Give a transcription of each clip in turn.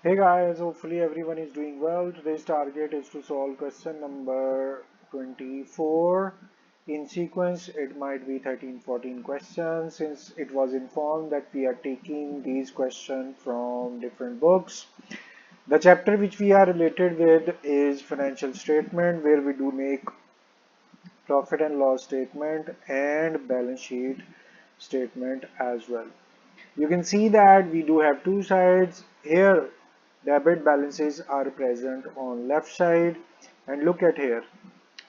Hey guys, hopefully everyone is doing well. Today's target is to solve question number 24. In sequence, it might be 13, 14 questions since it was informed that we are taking these questions from different books. The chapter which we are related with is financial statement, where we do make profit and loss statement and balance sheet statement as well. You can see that we do have two sides. Here debit balances are present on left side, and look at here,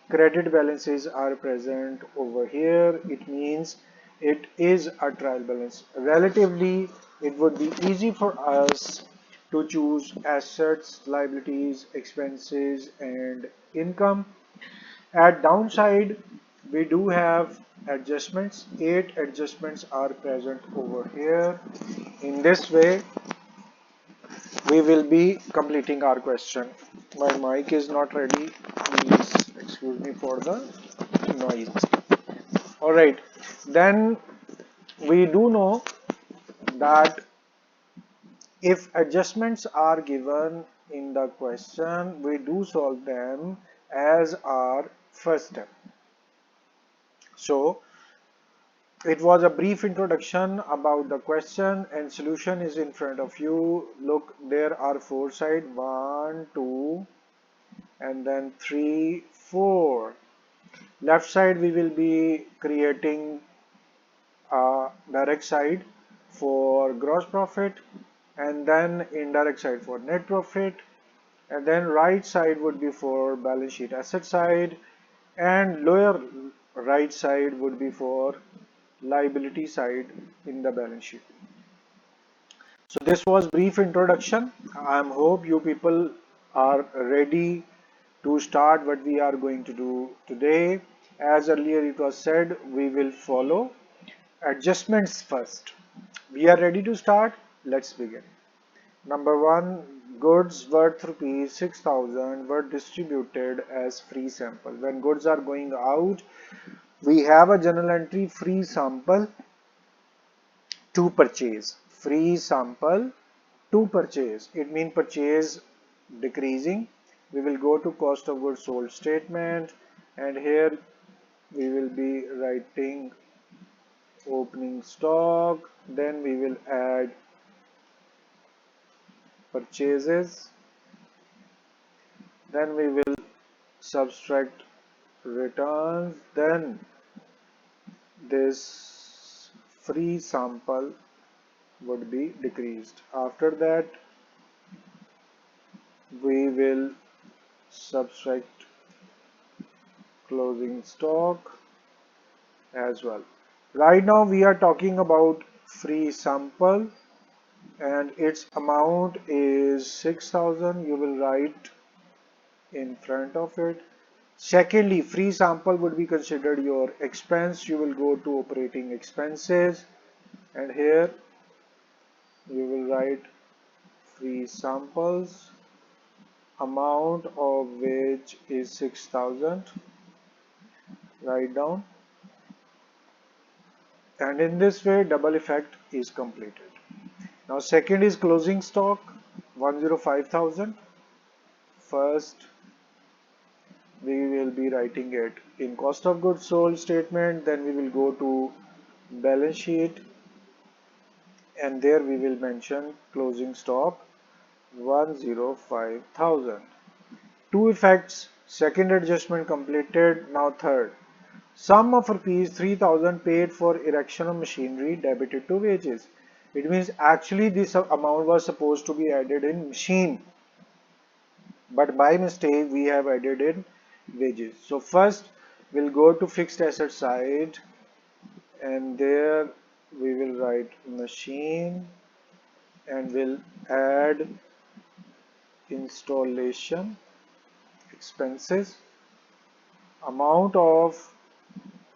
credit balances are present over here. It means it is a trial balance. Relatively, it would be easy for us to choose assets, liabilities, expenses and income. At downside, we do have adjustments. 8 adjustments are present over here. In this way, we will be completing our question. My mic is not ready. Please excuse me for the noise. Alright, then we do know that if adjustments are given in the question, we do solve them as our first step. So, it was a brief introduction about the question and solution is in front of you. Look, there are four sides, 1, 2, and then 3, 4. Left side we will be creating a direct side for gross profit and then indirect side for net profit, and then right side would be for balance sheet asset side and lower right side would be for liability side in the balance sheet. So this was brief introduction. I hope you people are ready to start what we are going to do today. As earlier it was said, we will follow adjustments first. We are ready to start. Let's begin. Number one, goods worth rupees 6,000 were distributed as free sample. When goods are going out, we have a journal entry free sample to purchase. Free sample to purchase. It means purchase decreasing. We will go to cost of goods sold statement, and here we will be writing opening stock. Then we will add purchases. Then we will subtract returns. Then this free sample would be decreased. After that, we will subtract closing stock as well. Right now we are talking about free sample and its amount is 6,000. You will write in front of it. Secondly, free sample would be considered your expense. You will go to operating expenses and here you will write free samples, amount of which is 6,000. Write down, and in this way double effect is completed. Now second is closing stock 105,000. First we will be writing it in cost of goods sold statement, then we will go to balance sheet and there we will mention closing stock 105,000. Two effects, second adjustment completed. Now third, sum of rupees 3,000 paid for erection of machinery debited to wages. It means actually this amount was supposed to be added in machine, but by mistake we have added in wages. So first we'll go to fixed asset side and there we will write machine and we'll add installation expenses. Amount of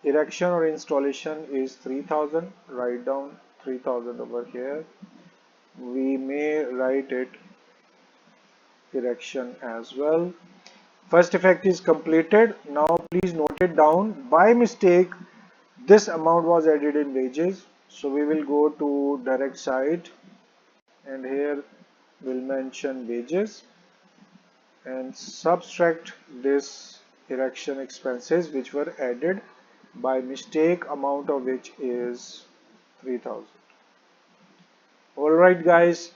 erection or installation is 3,000. Write down 3,000 over here. We may write it erection as well. First effect is completed. Now please note it down. By mistake this amount was added in wages, so we will go to direct side and here will mention wages and subtract this erection expenses which were added by mistake, amount of which is 3000. Alright guys,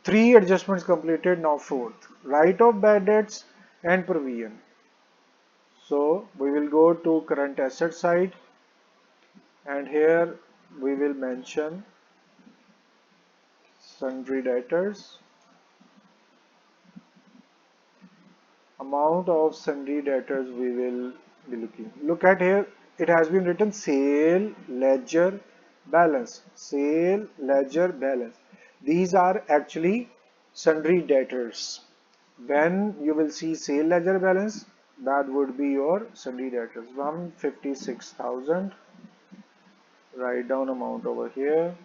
three adjustments completed, now fourth. Write off bad debts and provision. So we will go to current asset side and here we will mention sundry debtors. Amount of sundry debtors we will be looking. Look at here, it has been written sale ledger balance. Sale ledger balance. These are actually sundry debtors. When you will see sale ledger balance, that would be your sundry debtors. 156,000. Write down amount over here.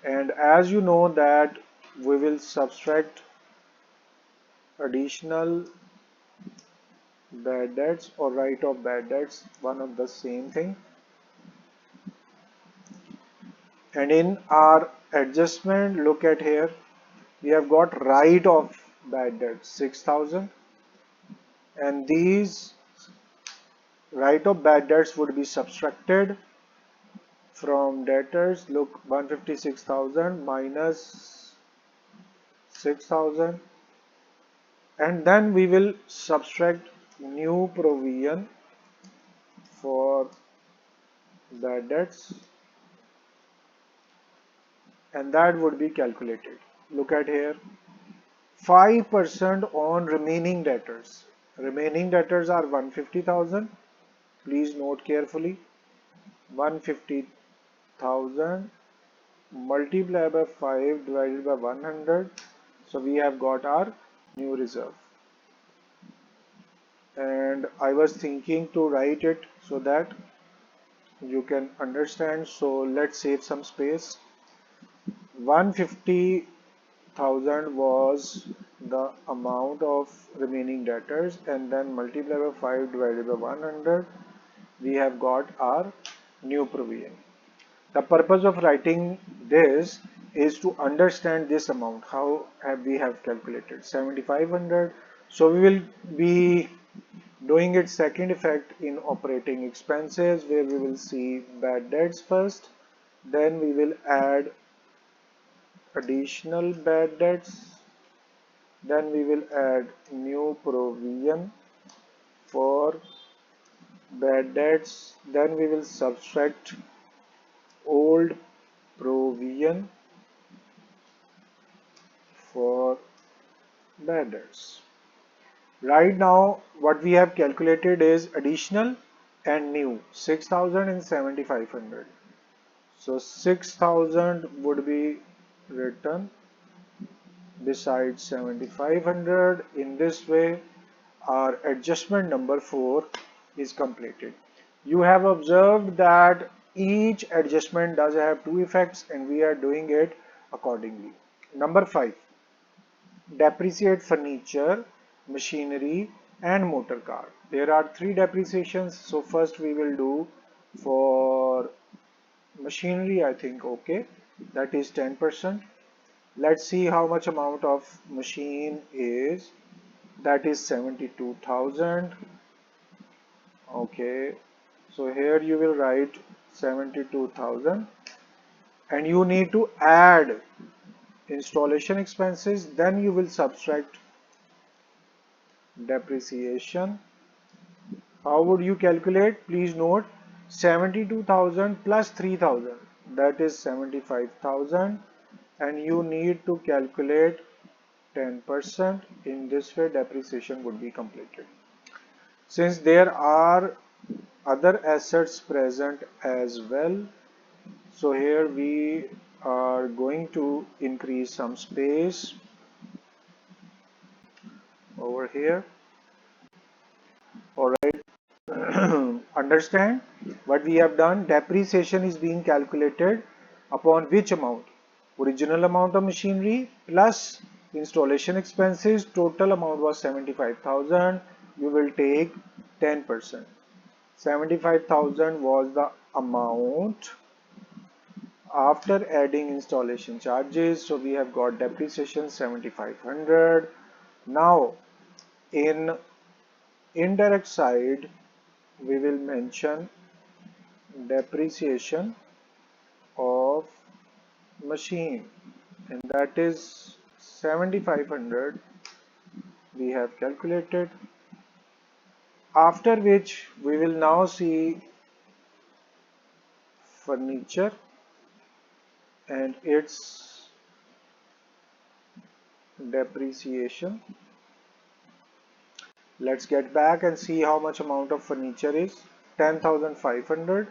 And as you know that we will subtract additional bad debts or write off bad debts, one of the same thing. And in our adjustment, look at here, we have got write off bad debts 6,000, and these write off bad debts would be subtracted from debtors. Look, 156,000 minus 6,000, and then we will subtract new provision for bad debts, and that would be calculated. Look at here, 5% on remaining debtors. Remaining debtors are 150,000. Please note carefully. 150,000 multiplied by 5 divided by 100. So we have got our new reserve. And I was thinking to write it so that you can understand. So let's save some space. 150,000 was the amount of remaining debtors, and then multiply by 5 divided by 100, we have got our new provision. The purpose of writing this is to understand this amount. How have we have calculated 7,500? So we will be doing its second effect in operating expenses, where we will see bad debts first, then we will add additional bad debts, then we will add new provision for bad debts, then we will subtract old provision for bad debts. Right now what we have calculated is additional and new, 6,000 and 7,500. So 6,000 would be written beside 7,500. In this way our adjustment number 4 is completed. You have observed that each adjustment does have two effects and we are doing it accordingly. Number 5, depreciate furniture, machinery and motor car. There are three depreciations. So first we will do for machinery, I think, okay, that is 10%. Let's see how much amount of machine is, that is 72,000. Okay, so here you will write 72,000 and you need to add installation expenses, then you will subtract depreciation. How would you calculate? Please note 72,000 plus 3,000, that is 75,000, and you need to calculate 10%. In this way depreciation would be completed. Since there are other assets present as well, so here we are going to increase some space over here. Alright, understand what we have done. Depreciation is being calculated upon which amount? Original amount of machinery plus installation expenses. Total amount was 75,000. You will take 10%. 75,000 was the amount after adding installation charges, so we have got depreciation 7500. Now in indirect side we will mention depreciation of machine, and that is 7500 we have calculated. After which we will now see furniture and its depreciation. Let's get back and see how much amount of furniture is 10,500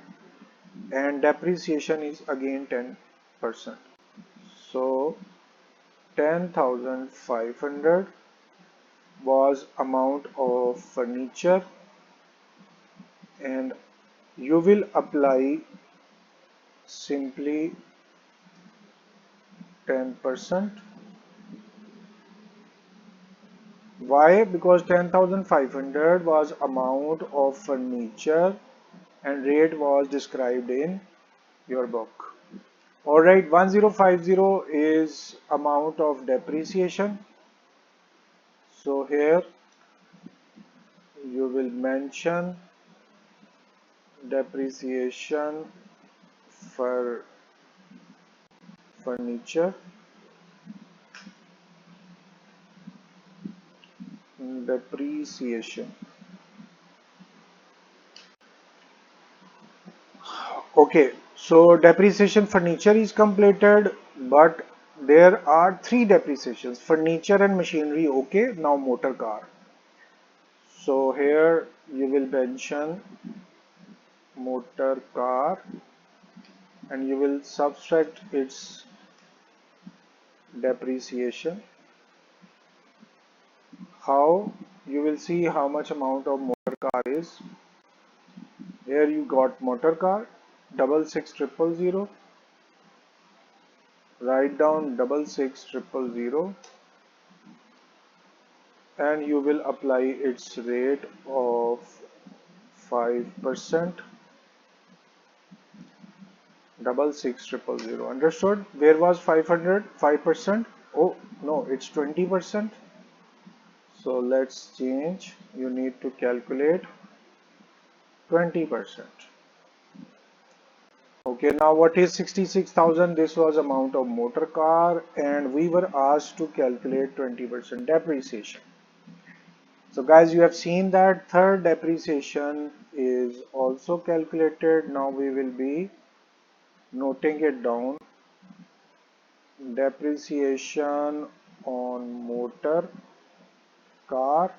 and depreciation is again 10%. So 10,500 was amount of furniture, and you will apply simply 10%. Why? Because 10,500 was amount of furniture and rate was described in your book. Alright, 1050 is amount of depreciation. So here you will mention depreciation for furniture, depreciation. Okay, so depreciation furniture is completed, but there are three depreciations: furniture and machinery. Okay, now motor car. So here you will mention motor car and you will subtract its depreciation. How? You will see how much amount of motor car is. Here you got motor car 66000. Write down 66000 and you will apply its rate of 5%. 66000. Understood? Where was 500? 5%? Oh no, it's 20%. So let's change. You need to calculate 20%. Okay, now what is 66,000? This was amount of motor car and we were asked to calculate 20% depreciation. So guys, you have seen that third depreciation is also calculated. Now we will be noting it down. Depreciation on motor car,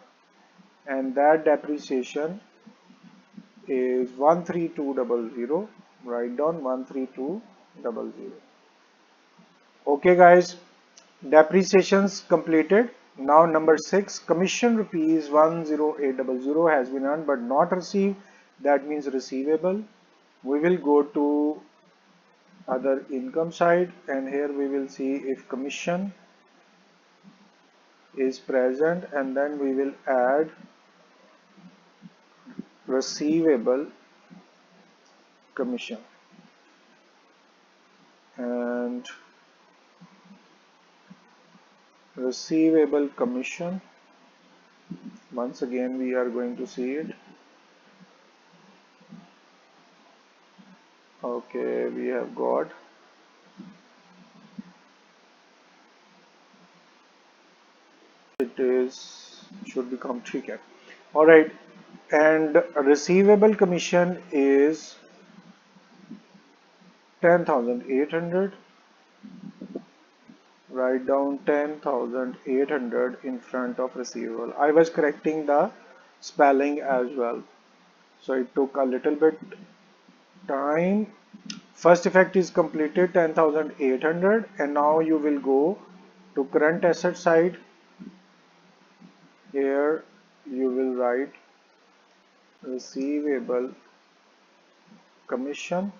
and that depreciation is 13200. Write down 13200. Okay guys, depreciations completed. Now number 6, commission rupees 10800 has been earned but not received. That means receivable. We will go to other income side and here we will see if commission is present, and then we will add receivable commission, and receivable commission, once again we are going to see it. Okay, we have got it is should become okay. All right, and receivable commission is 10,800. Write down 10,800 in front of receivable. I was correcting the spelling as well, so it took a little bit time. First effect is completed 10,800, and now you will go to current asset side. Here you will write receivable commission,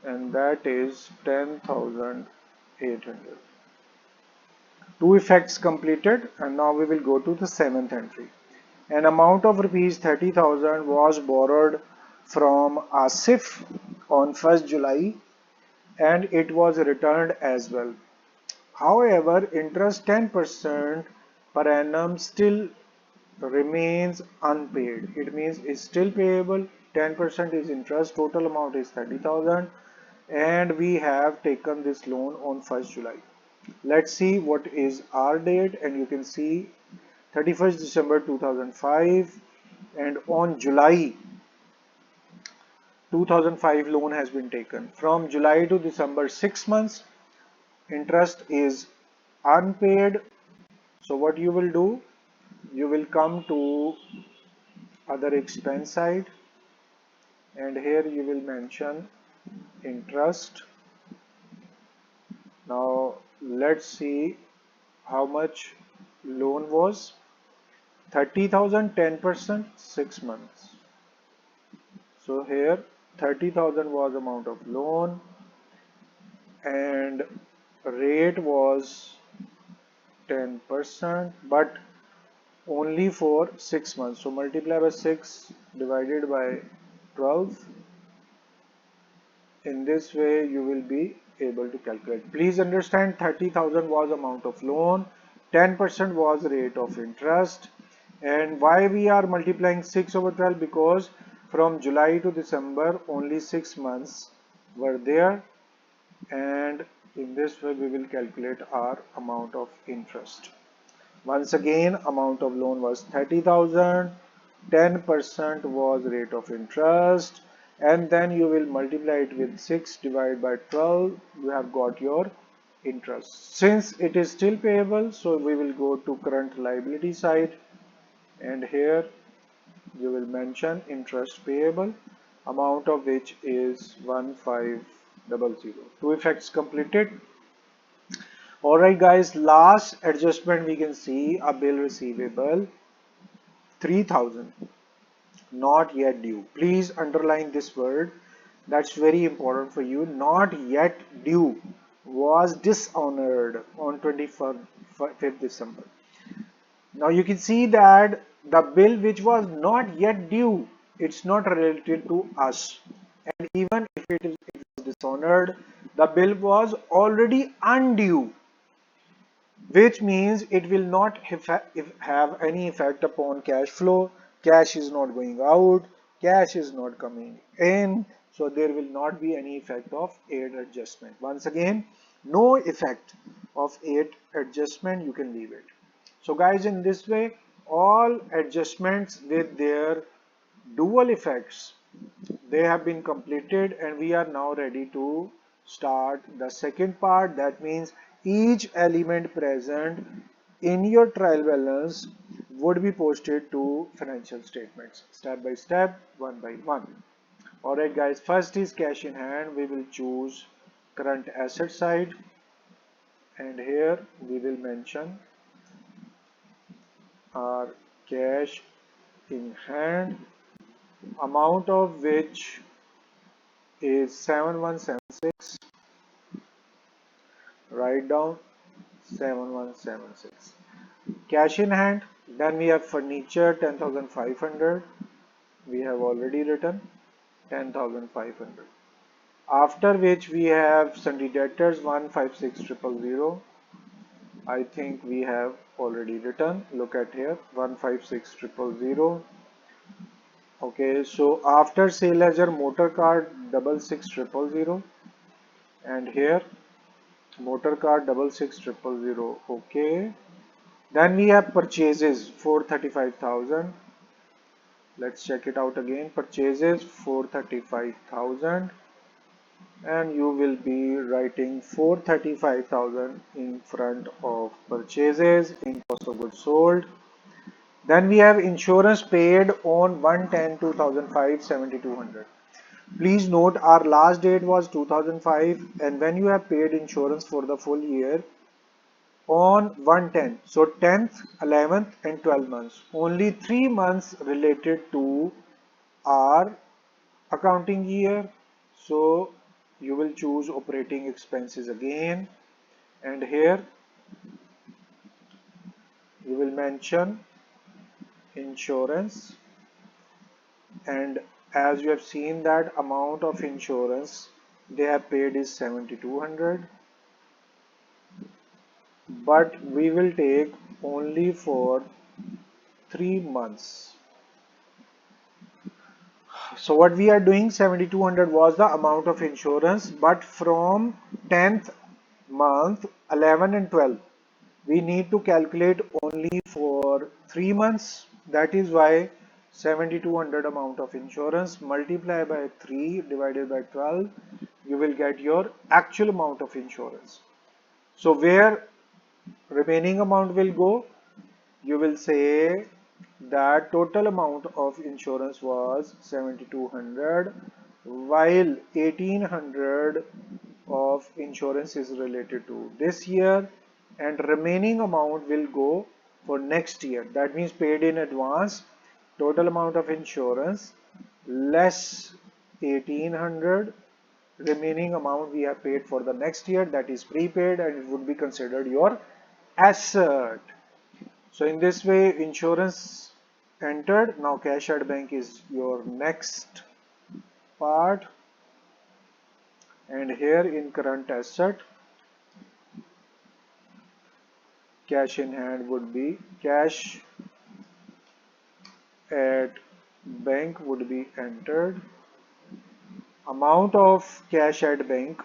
and that is 10,800. Two effects completed, and now we will go to the seventh entry. An amount of rupees 30,000 was borrowed from Asif on 1st July and it was returned as well. However, interest 10% per annum still remains unpaid. It means it's still payable. 10% is interest. Total amount is 30,000, and we have taken this loan on 1st July. Let's see what is our date, and you can see 31st December 2005, and on July 2005 loan has been taken. From July to December, 6 months, interest is unpaid. So what you will do, you will come to other expense side, and here you will mention interest. Now let's see how much loan was. 30,000, 10%, 6 months. So here 30,000 was amount of loan, and rate was 10%, but only for 6 months. So multiply by 6 divided by 12. In this way you will be able to calculate. Please understand, 30,000 was amount of loan, 10% was rate of interest. And why we are multiplying 6 over 12? Because from July to December only 6 months were there, and in this way we will calculate our amount of interest. Once again, amount of loan was 30,000, 10% was rate of interest, and then you will multiply it with 6 divided by 12. You have got your interest. Since it is still payable, so we will go to current liability side, and here you will mention interest payable, amount of which is 1500. Two effects completed. Alright guys, last adjustment we can see a bill receivable 3000 not yet due. Please underline this word, that's very important for you. Not yet due was dishonored on 25th December. Now you can see that the bill which was not yet due, it's not related to us, and even if it was dishonored, the bill was already undue, which means it will not have any effect upon cash flow. Cash is not going out, cash is not coming in, so there will not be any effect of aid adjustment. Once again, no effect of aid adjustment, you can leave it. So guys, in this way, all adjustments with their dual effects, they have been completed, and we are now ready to start the second part. That means each element present in your trial balance would be posted to financial statements, step by step, one by one. Alright guys, first is cash in hand. We will choose current asset side, and here we will mention our cash in hand, amount of which is 7176. Write down 7176. Cash in hand. Then we have furniture 10,500. We have already written 10,500. After which we have sundry debtors 156,000. I think we have already written. Look at here, 156,000. Okay, so after sale ledger, motor car 66,000, and here motor car 66,000. Okay, then we have purchases 435,000. Let's check it out again. Purchases 435,000, and you will be writing 435,000 in front of purchases in cost of goods sold. Then we have insurance paid on 1/10/2005 7,200. Please note our last date was 2005, and when you have paid insurance for the full year on 1/10, so 10th, 11th and 12 months, only 3 months related to our accounting year. So you will choose operating expenses again, and here you will mention insurance, and as you have seen that amount of insurance they have paid is 7200, but we will take only for 3 months. So what we are doing, 7200 was the amount of insurance, but from 10th month, 11 and 12, we need to calculate only for 3 months. That is why 7200 amount of insurance multiply by 3 divided by 12, you will get your actual amount of insurance. So where remaining amount will go, you will say that total amount of insurance was 7200, while 1800 of insurance is related to this year, and remaining amount will go for next year. That means paid in advance, total amount of insurance less 1800, remaining amount we have paid for the next year, that is prepaid, and it would be considered your asset. So in this way insurance entered. Now cash at bank is your next part, and here in current asset, cash in hand would be cash at bank would be entered. Amount of cash at bank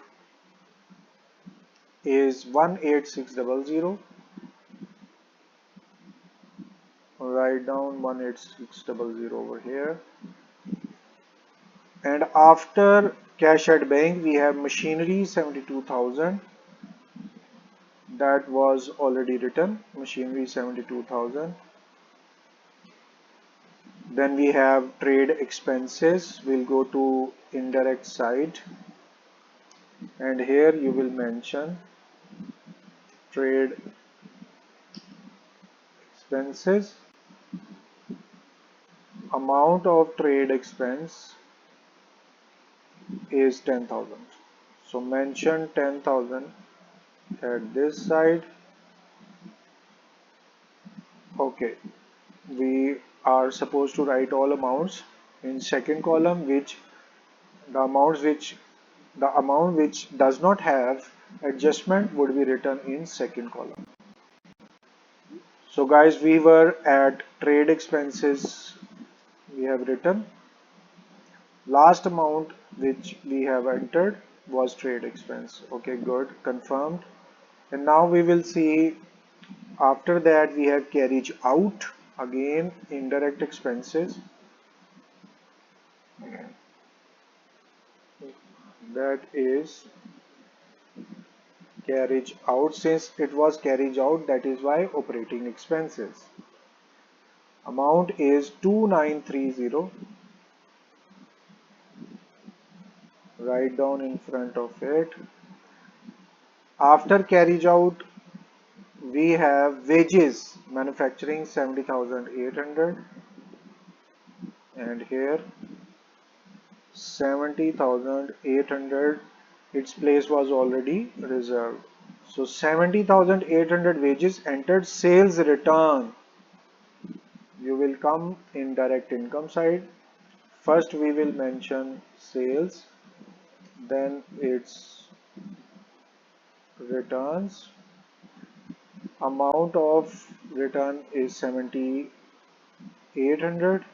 is 18600. Write down 18600 over here. And after cash at bank we have machinery 72,000, that was already written, machinery 72,000. Then we have trade expenses, we'll go to indirect side, and here you will mention trade expenses. Amount of trade expense is 10,000. So mention 10,000 at this side. Okay, we are supposed to write all amounts in second column, which the amount which does not have adjustment would be written in second column. So guys, we were at trade expenses, we have written. Last amount which we have entered was trade expense. Okay, good, confirmed. And now we will see, after that we have carriage out, again indirect expenses, that is carriage out. Since it was carriage out, that is why operating expenses. Amount is 2930. Write down in front of it. After carriage out we have wages, manufacturing 70,800, and here 70,800, its place was already reserved. So 70,800 wages entered. Sales return, you will come in direct income side. First we will mention sales, then its returns. Amount of return is 7,800.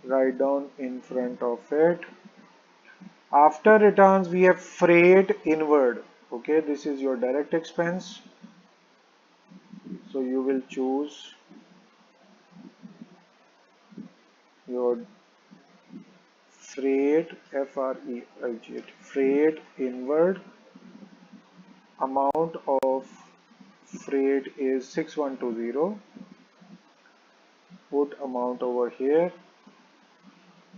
Write down in front of it. After returns we have freight inward. Okay, this is your direct expense, so you will choose your freight, FREIGHT, freight inward. Amount of freight is 6120. Put amount over here.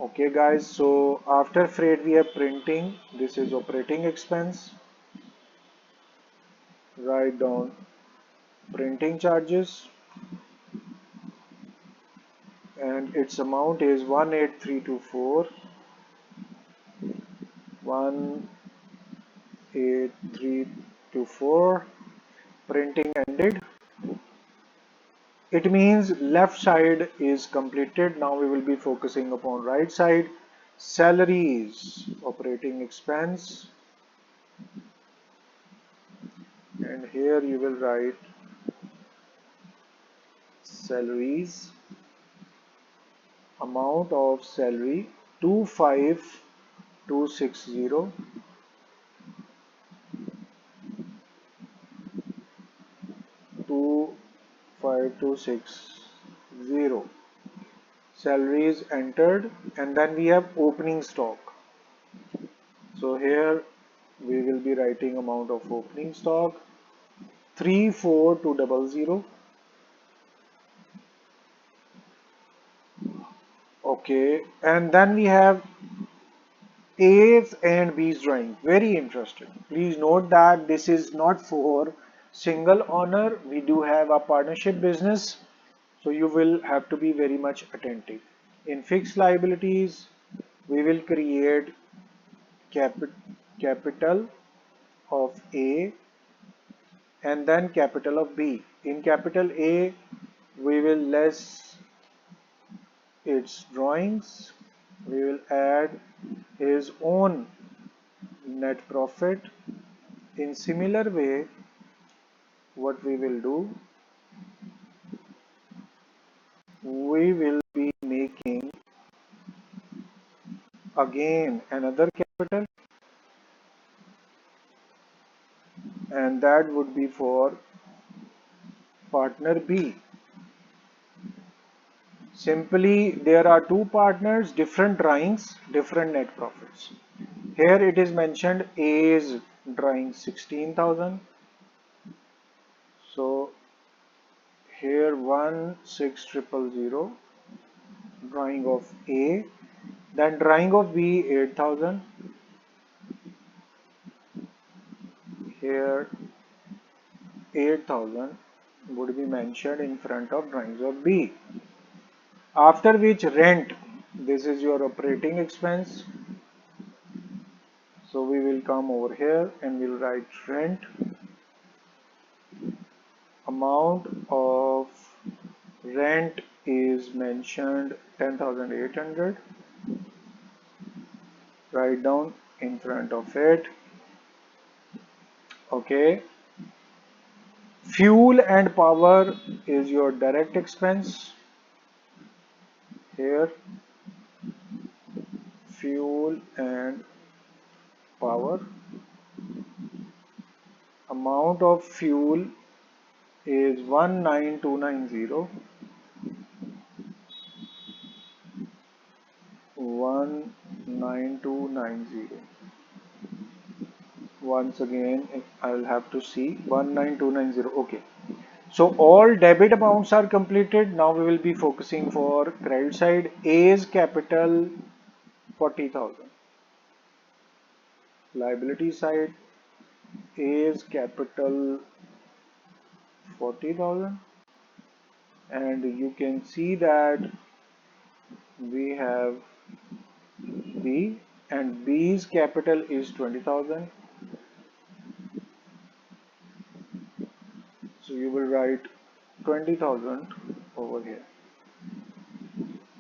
Okay guys, so after freight we have printing, this is operating expense. Write down printing charges, and its amount is 18324. 18324. Printing ended. It means left side is completed. Now we will be focusing upon right side. salaries, operating expense, and here you will write salaries, amount of salary 25260, 25260 salaries entered, and then we have opening stock. So here we will be writing amount of opening stock 34200. Okay, and then we have A's and B's drawing. Very interesting. Please note that this is not for single owner. We do have a partnership business, so you will have to be very much attentive. In fixed liabilities, we will create capital of A and then capital of B. In capital A, we will less its drawings. We will add his own net profit. In similar way, what we will do, we will be making again another capital, and that would be for partner B. Simply, there are two partners, different drawings, different net profits. Here it is mentioned A is drawing 16,000. So here 16000 drawing of A, then drawing of B 8000. Here 8000 would be mentioned in front of drawings of B. After which rent, this is your operating expense. So we will come over here and we'll write rent. Amount of rent is mentioned 10,800. Write down in front of it. Okay. Fuel and power is your direct expense. Here fuel and power. Amount of fuel is 19290. 19290. Once again, I'll have to see 19290. Okay. So all debit amounts are completed. Now we will be focusing for credit side. A's capital 40,000. Liability side, A's capital 40,000, and you can see that we have B, and B's capital is 20,000. So you will write 20,000 over here.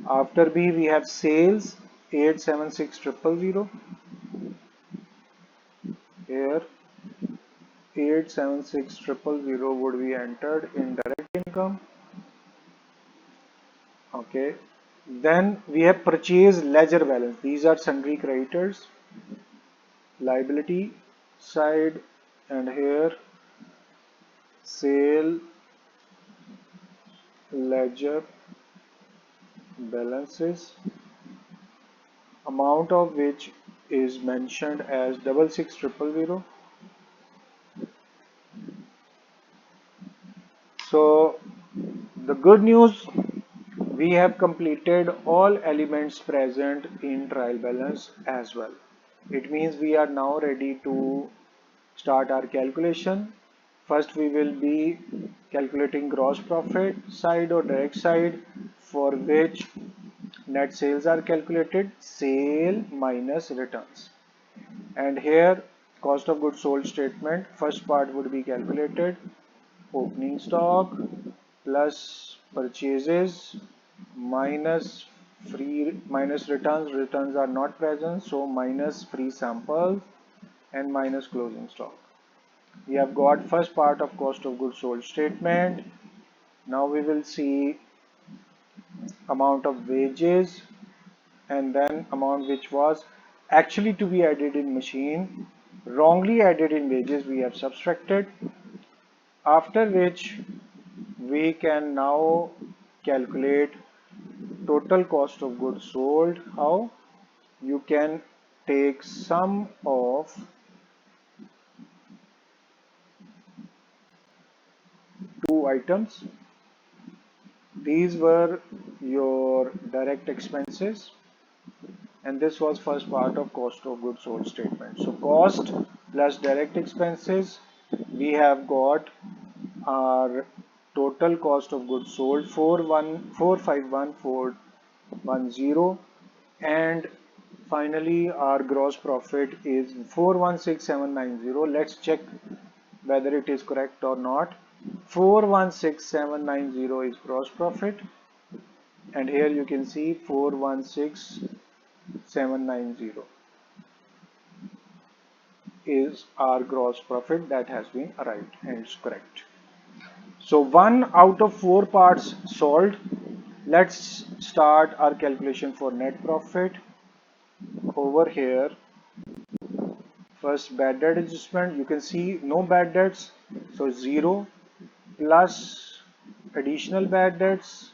After B we have sales 876,000. Here 876,000 would be entered in direct income. Okay. Then we have purchase ledger balance. These are sundry creditors. Liability side, and here sale ledger balances, amount of which is mentioned as 66,000. So the good news, we have completed all elements present in trial balance as well. It means we are now ready to start our calculation. First we will be calculating gross profit side or direct side, for which net sales are calculated, sale minus returns. And here cost of goods sold statement, first part would be calculated, opening stock plus purchases minus free minus returns are not present, so minus free samples and minus closing stock. We have got first part of cost of goods sold statement. Now we will see amount of wages and then amount which was actually to be added in machine, wrongly added in wages we have subtracted, after which we can now calculate total cost of goods sold. How? You can take sum of two items. These were your direct expenses and this was first part of cost of goods sold statement. So cost plus direct expenses, we have got our total cost of goods sold 451,410, and finally our gross profit is 416790. Let's check whether it is correct or not. 416790 is gross profit, and here you can see 416790 is our gross profit that has been arrived and it's correct. So 1 out of 4 parts solved. Let's start our calculation for net profit. Over here, first bad debt adjustment, you can see no bad debts, so 0 plus additional bad debts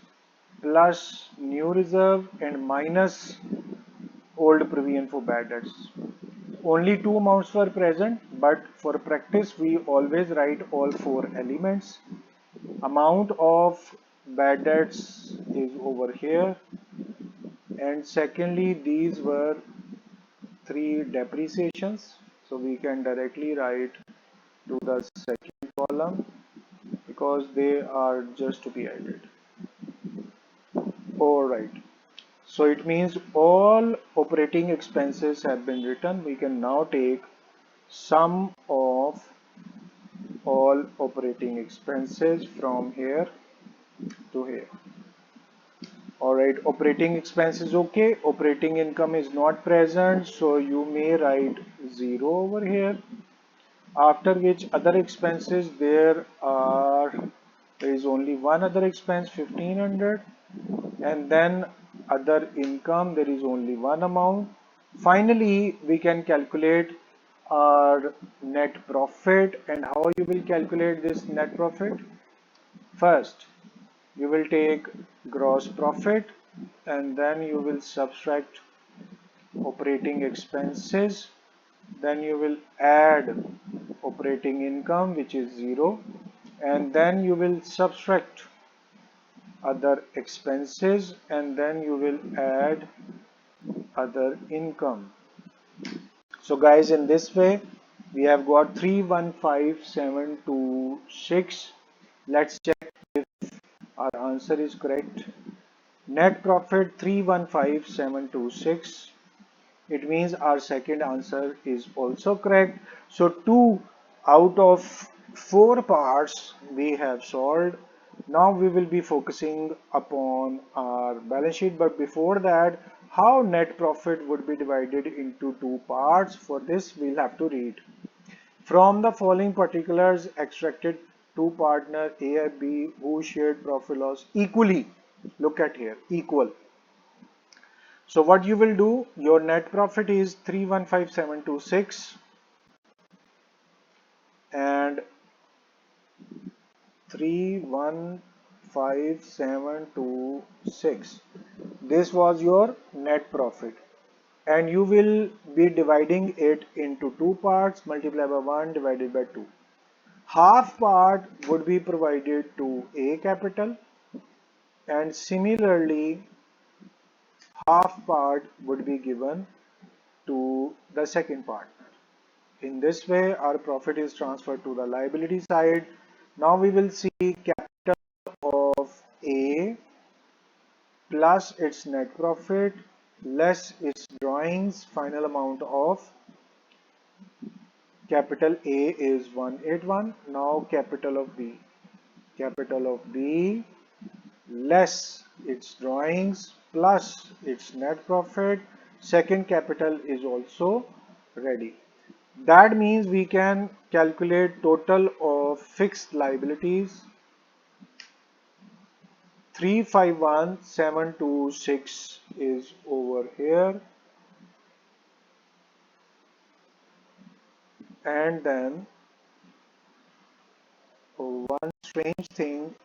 plus new reserve and minus old provision for bad debts. Only two amounts were present, but for practice we always write all four elements. Amount of bad debts is over here, and secondly these were three depreciations, so we can directly write to the second column because they are just to be added. Alright, so it means all operating expenses have been written. We can now take sum of all operating expenses from here to here. Alright, operating expense is okay, operating income is not present, so you may write 0 over here. After which other expenses, there is only one other expense 1500, and then other income there is only one amount. Finally we can calculate our net profit. And how you will calculate this net profit? First you will take gross profit and then you will subtract operating expenses, then you will add operating income which is 0, and then you will subtract other expenses and then you will add other income. So guys, in this way we have got 315726. Let's check if our answer is correct. Net profit 315726. It means our second answer is also correct. So 2 out of 4 parts we have solved. Now we will be focusing upon our balance sheet, but before that, how net profit would be divided into 2 parts. For this we'll have to read. From the following particulars extracted, two partners A and B who shared profit loss equally. Look at here, equal. So what you will do, your net profit is 315726 and 315726. This was your net profit, and you will be dividing it into 2 parts, multiply by 1 divided by 2. Half part would be provided to A capital, and similarly half part would be given to the second partner. In this way, our profit is transferred to the liability side. Now we will see capital of A plus its net profit less its drawings. Final amount of capital A is 181. Now capital of B less its drawings. plus its net profit. Second capital is also ready. That means we can calculate total of fixed liabilities 351726 is over here, and then one strange thing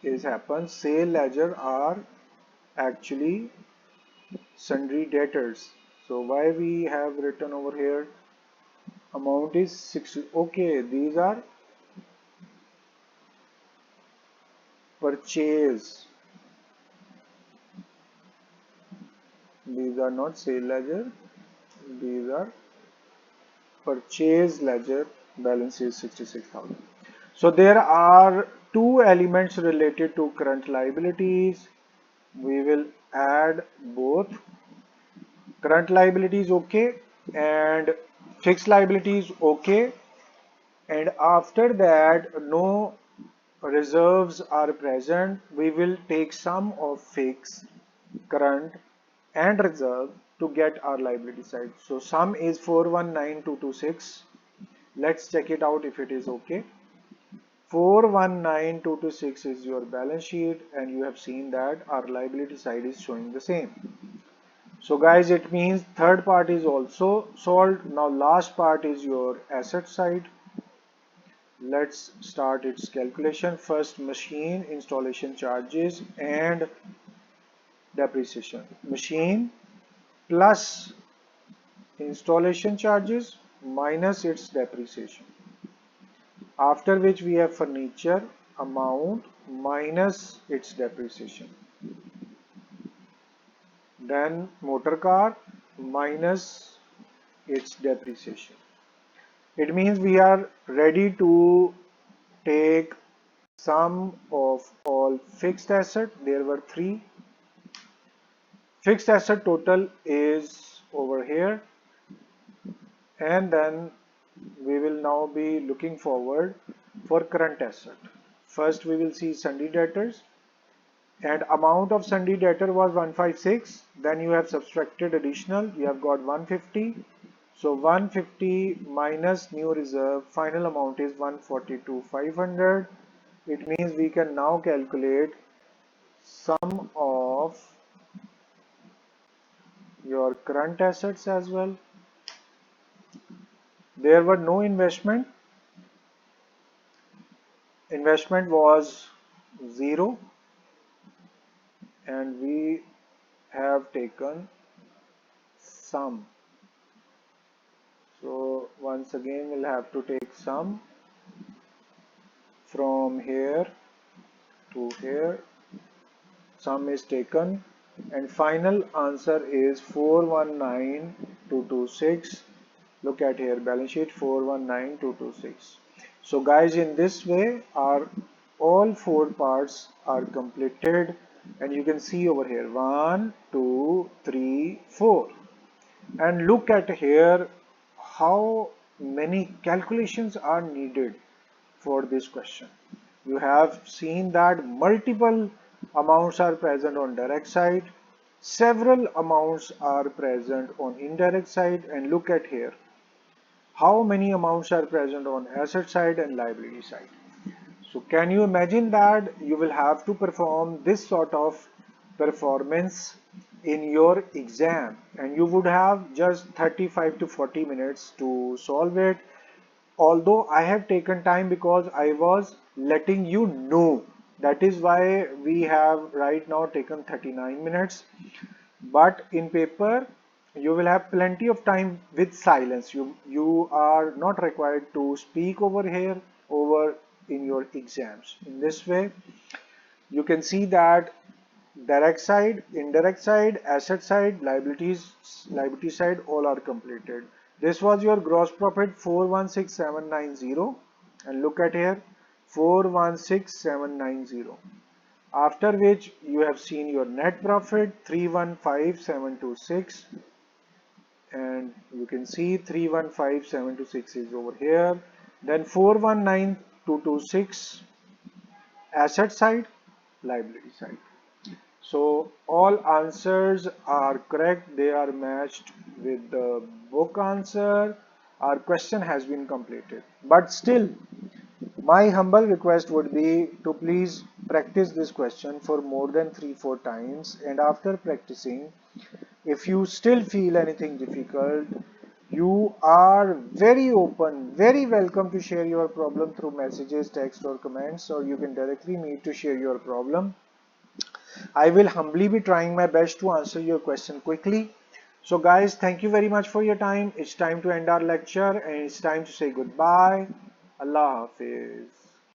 is happens. Sale ledger are actually sundry debtors. So why we have written over here amount is 60. Okay, these are purchase. These are not sale ledger. These are purchase ledger. Balance is 66,000. So there are two elements related to current liabilities. We will add both. Current liabilities okay and fixed liabilities okay, and after that no reserves are present. We will take sum of fixed, current and reserve to get our liability side. So sum is 419226. Let's check it out if it is okay. 419226 is your balance sheet, and you have seen that our liability side is showing the same. So guys, it means third part is also solved. Now last part is your asset side. Let's start its calculation. First, machine installation charges and depreciation. Machine plus installation charges minus its depreciation. After which we have furniture amount minus its depreciation. Then motor car minus its depreciation. It means we are ready to take sum of all fixed asset. There were three. Fixed asset total is over here, and then we will now be looking forward for current asset. First we will see sundry debtors, and amount of sundry debtor was 156. Then you have subtracted additional, you have got 150. So 150 minus new reserve, final amount is 142,500. It means we can now calculate sum of your current assets as well. There were no investment. Investment was 0, and we have taken sum. So once again we'll have to take sum from here to here. Sum is taken, and final answer is 419226. Look at here, balance sheet 419226. So guys, in this way our all four parts are completed, and you can see over here 1 2 3 4. And look at here how many calculations are needed for this question. You have seen that multiple amounts are present on direct side, several amounts are present on indirect side, and look at here how many amounts are present on asset side and liability side. So can you imagine that you will have to perform this sort of performance in your exam, and you would have just 35 to 40 minutes to solve it. Although I have taken time because I was letting you know, that is why we have right now taken 39 minutes. But in paper you will have plenty of time with silence. You are not required to speak over here over in your exams. In this way you can see that direct side, indirect side, asset side, liability side all are completed. This was your gross profit 416790, and look at here 416790. After which you have seen your net profit 315726, and you can see 315726 is over here. Then 419226 asset side, liability side. So all answers are correct. They are matched with the book answer. Our question has been completed. But still, my humble request would be to please practice this question for more than 3-4 times, and after practicing, if you still feel anything difficult, you are very open, very welcome to share your problem through messages, text or comments, or you can directly meet to share your problem. I will humbly be trying my best to answer your question quickly. So guys, thank you very much for your time. It's time to end our lecture and it's time to say goodbye. Allah Hafiz.